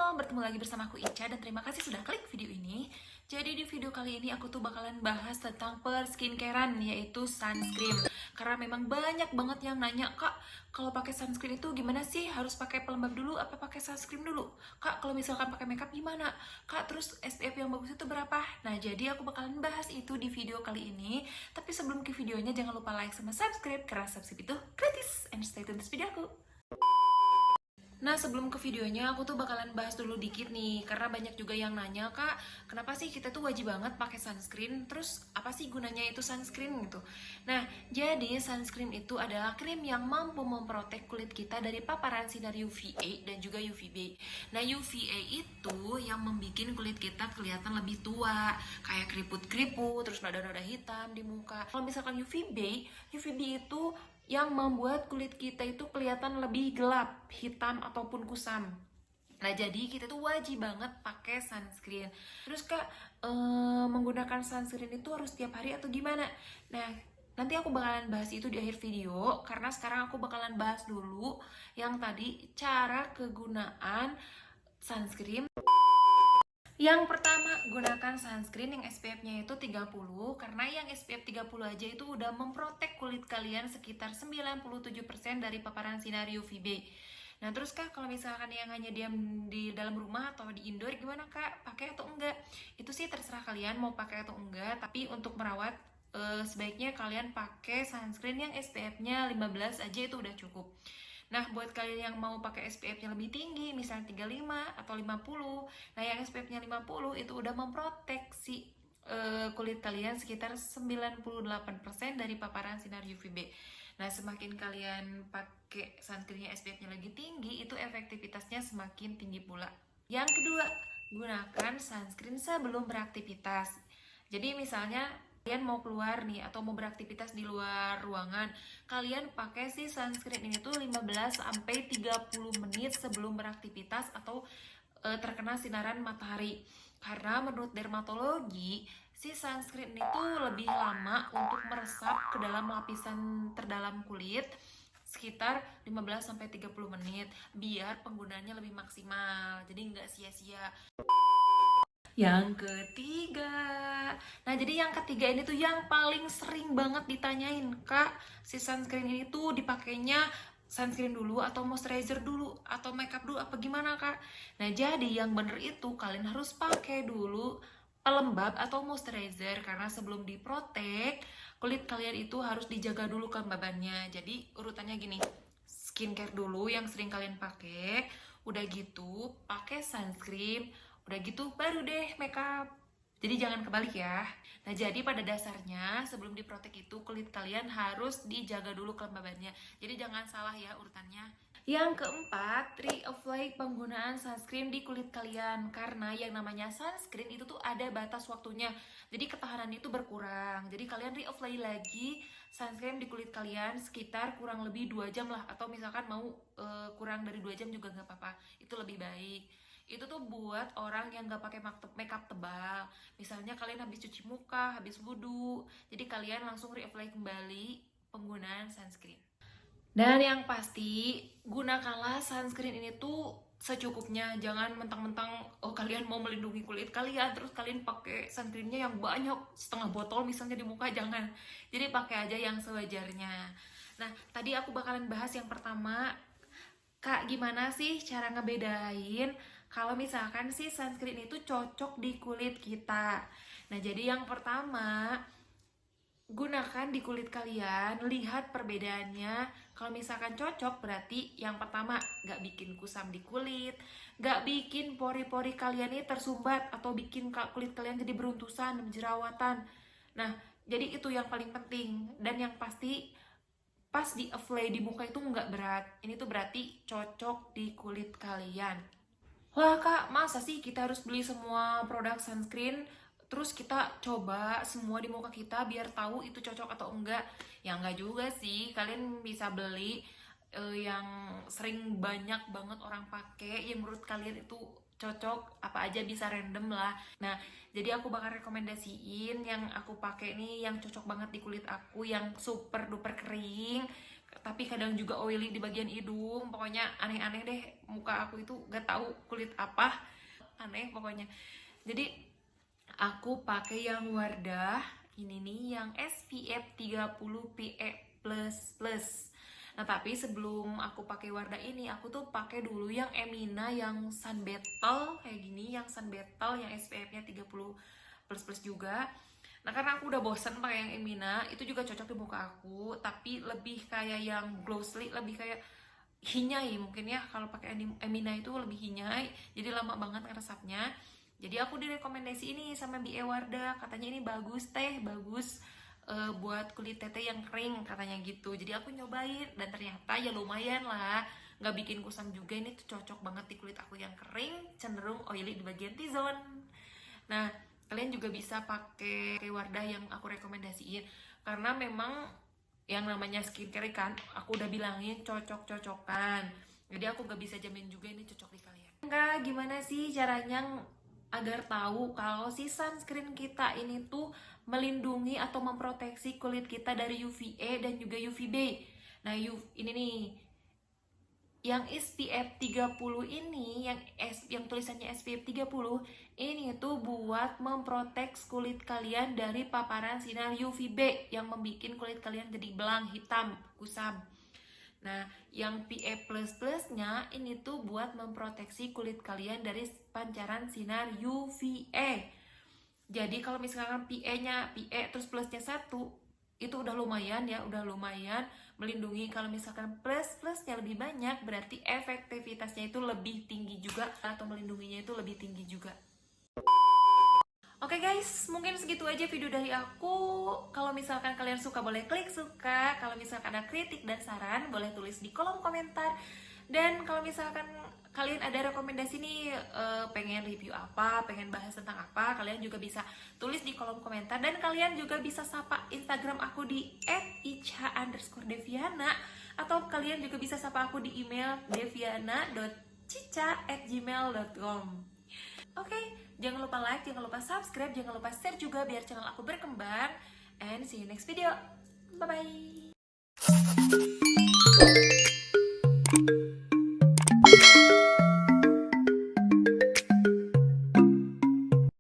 Halo, bertemu lagi bersama aku Ica dan terima kasih sudah klik video ini. Jadi di video kali ini aku tuh bakalan bahas tentang perskincarean, yaitu sunscreen. Karena memang banyak banget yang nanya, Kak, kalau pakai sunscreen itu gimana sih? Harus pakai pelembab dulu apa pakai sunscreen dulu? Kak, kalau misalkan pakai makeup gimana? Kak, terus SPF yang bagus itu berapa? Nah, jadi aku bakalan bahas itu di video kali ini. Tapi sebelum ke videonya jangan lupa like sama subscribe karena subscribe itu gratis. And stay tune terus video aku. Nah, sebelum ke videonya, aku tuh bakalan bahas dulu dikit nih, karena banyak juga yang nanya, Kak, kenapa sih kita tuh wajib banget pakai sunscreen? Terus, apa sih gunanya itu sunscreen gitu? Nah, jadi sunscreen itu adalah krim yang mampu memprotek kulit kita dari paparan sinar UVA dan juga UVB. Nah, UVA itu yang membuat kulit kita kelihatan lebih tua, kayak keriput-keriput, terus noda-noda hitam di muka. Kalau misalkan UVB itu yang membuat kulit kita itu kelihatan lebih gelap, hitam ataupun kusam. Nah, jadi kita tuh wajib banget pakai sunscreen. Terus Kak, menggunakan sunscreen itu harus tiap hari atau gimana? Nah, nanti aku bakalan bahas itu di akhir video, karena sekarang aku bakalan bahas dulu yang tadi cara kegunaan sunscreen. Yang pertama, gunakan sunscreen yang SPF-nya itu 30, karena yang SPF 30 aja itu udah memprotek kulit kalian sekitar 97% dari paparan sinar UVB. Nah, terus Kak, kalau misalkan yang hanya diam di dalam rumah atau di indoor gimana Kak? Pakai atau enggak? Itu sih terserah kalian mau pakai atau enggak, tapi untuk merawat sebaiknya kalian pakai sunscreen yang SPF-nya 15 aja itu udah cukup. Nah, buat kalian yang mau pakai SPF-nya lebih tinggi, misalnya 35 atau 50, nah yang SPF-nya 50 itu udah memproteksi kulit kalian sekitar 98% dari paparan sinar UVB. Nah, semakin kalian pakai sunscreen-nya SPF-nya lagi tinggi, itu efektivitasnya semakin tinggi pula. Yang kedua, gunakan sunscreen sebelum beraktivitas. Jadi misalnya kalian mau keluar nih atau mau beraktivitas di luar ruangan, kalian pakai si sunscreen ini tuh 15 sampai 30 menit sebelum beraktivitas atau terkena sinaran matahari. Karena menurut dermatologi, si sunscreen itu lebih lama untuk meresap ke dalam lapisan terdalam kulit sekitar 15 sampai 30 menit biar penggunaannya lebih maksimal. Jadi nggak sia-sia. Yang ketiga, nah jadi yang ketiga ini tuh yang paling sering banget ditanyain, Kak, si sunscreen ini tuh dipakainya sunscreen dulu atau moisturizer dulu atau makeup dulu apa gimana Kak? Nah jadi yang bener itu kalian harus pakai dulu pelembab atau moisturizer, karena sebelum diprotek kulit kalian itu harus dijaga dulu kelembabannya. Jadi urutannya gini, skincare dulu yang sering kalian pakai, udah gitu pakai sunscreen, udah gitu baru deh makeup. Jadi jangan kebalik ya. Nah, jadi pada dasarnya sebelum diprotek itu kulit kalian harus dijaga dulu kelembabannya. Jadi jangan salah ya urutannya. Yang keempat, reapply penggunaan sunscreen di kulit kalian. Karena yang namanya sunscreen itu tuh ada batas waktunya. Jadi ketahanan itu berkurang. Jadi kalian reapply lagi sunscreen di kulit kalian sekitar kurang lebih 2 jam lah. Atau misalkan mau kurang dari 2 jam juga nggak apa-apa. Itu lebih baik. Itu tuh buat orang yang gak pakai makeup tebal. Misalnya kalian habis cuci muka, habis wudhu, jadi kalian langsung reapply kembali penggunaan sunscreen. Dan yang pasti, gunakanlah sunscreen ini tuh secukupnya. Jangan mentang-mentang kalian mau melindungi kulit kalian terus kalian pakai sunscreennya yang banyak, setengah botol misalnya di muka, jangan. Jadi pakai aja yang sewajarnya. Nah, tadi aku bakalan bahas yang pertama, Kak, gimana sih cara ngebedain kalau misalkan si sunscreen itu cocok di kulit kita? Nah, jadi yang pertama, gunakan di kulit kalian, lihat perbedaannya. Kalau misalkan cocok, berarti yang pertama gak bikin kusam di kulit, gak bikin pori-pori kalian ini tersumbat atau bikin kulit kalian jadi beruntusan, jerawatan. Nah, jadi itu yang paling penting. Dan yang pasti, pas di apply di muka itu nggak berat. Ini tuh berarti cocok di kulit kalian. Wah Kak, masa sih kita harus beli semua produk sunscreen terus kita coba semua di muka kita biar tahu itu cocok atau enggak? Ya enggak juga sih. Kalian bisa beli yang sering banyak banget orang pakai, yang menurut kalian itu cocok, apa aja bisa random lah. Nah, jadi aku bakal rekomendasiin yang aku pakai nih yang cocok banget di kulit aku, yang super duper kering. tapi kadang juga oily di bagian hidung. Pokoknya aneh-aneh deh, muka aku itu gak tahu kulit apa, aneh pokoknya. Jadi aku pakai yang Wardah ini nih, yang SPF 30 PE++. Nah, tapi sebelum aku pakai Wardah ini, aku tuh pakai dulu yang Emina yang Sun Battle kayak gini, yang Sun Battle yang SPF-nya 30++ juga. Nah, karena aku udah bosen pakai yang Emina, itu juga cocok di muka aku, tapi lebih kayak yang glossy, lebih kayak hinyai mungkin ya. Kalau pakai Emina itu lebih hinyai, jadi lama banget ngeresapnya. Jadi aku direkomendasi ini sama BE Wardah, katanya ini bagus teh, bagus buat kulit teteh yang kering katanya gitu. Jadi aku nyobain dan ternyata ya lumayan lah, nggak bikin kusam juga. Ini tuh cocok banget di kulit aku yang kering, cenderung oily di bagian T-zone. Nah, kalian juga bisa pakai Wardah yang aku rekomendasiin, karena memang yang namanya skincare kan aku udah bilangin cocok-cocokan. Jadi aku gak bisa jamin juga ini cocok di kalian. Enggak, gimana sih caranya agar tahu kalau si sunscreen kita ini tuh melindungi atau memproteksi kulit kita dari UVA dan juga UVB. Nah, ini nih yang SPF 30 ini, yang tulisannya SPF 30 ini tuh buat memprotek kulit kalian dari paparan sinar UVB yang membuat kulit kalian jadi belang, hitam, kusam. Nah, yang PE++ nya ini tuh buat memproteksi kulit kalian dari pancaran sinar UVA. Jadi kalau misalkan PE terus plusnya 1, itu udah lumayan ya, udah lumayan melindungi. Kalau misalkan plusnya lebih banyak, berarti efektivitasnya itu lebih tinggi juga, atau melindunginya itu lebih tinggi juga. Oke guys, mungkin segitu aja video dari aku. Kalau misalkan kalian suka, boleh klik suka. Kalau misalkan ada kritik dan saran, boleh tulis di kolom komentar. Dan kalau misalkan kalian ada rekomendasi nih, pengen review apa, pengen bahas tentang apa, kalian juga bisa tulis di kolom komentar. Dan kalian juga bisa sapa Instagram aku di @icha_deviana, atau kalian juga bisa sapa aku di email deviana.cica@gmail.com. Oke, jangan lupa like, jangan lupa subscribe, jangan lupa share juga biar channel aku berkembang. And see you next video. Bye-bye.